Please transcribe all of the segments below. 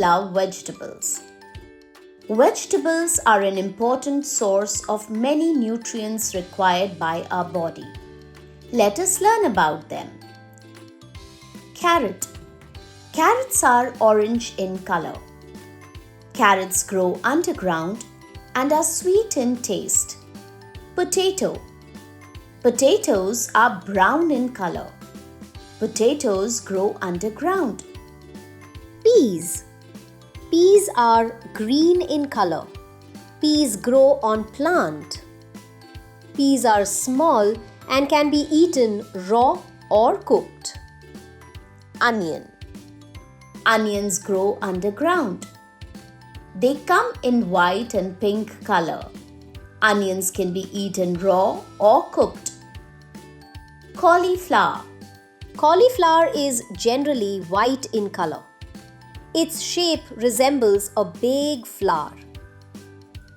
love vegetables. Vegetables are an important source of many nutrients required by our body. Let us learn about them. Carrot. Carrots are orange in color. Carrots grow underground and are sweet in taste. Potato. Potatoes are brown in color. Potatoes grow underground. Peas. Peas are green in color. Peas grow on plant. Peas are small and can be eaten raw or cooked. Onion. Onions grow underground. They come in white and pink color. Onions can be eaten raw or cooked. Cauliflower. Cauliflower is generally white in color. Its shape resembles a big flower.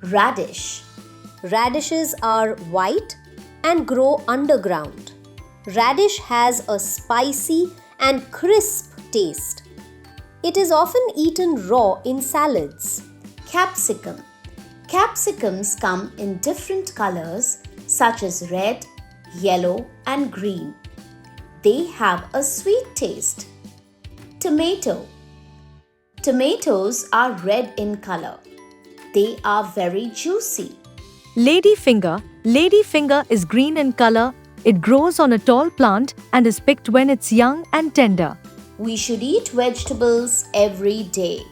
Radish. Radishes are white and grow underground. Radish has a spicy and crisp taste. It is often eaten raw in salads. Capsicum. Capsicums come in different colors such as red, yellow, and green. They have a sweet taste. Tomato. Tomatoes are red in color. They are very juicy. Ladyfinger. Ladyfinger is green in color. It grows on a tall plant and is picked when it's young and tender. We should eat vegetables every day.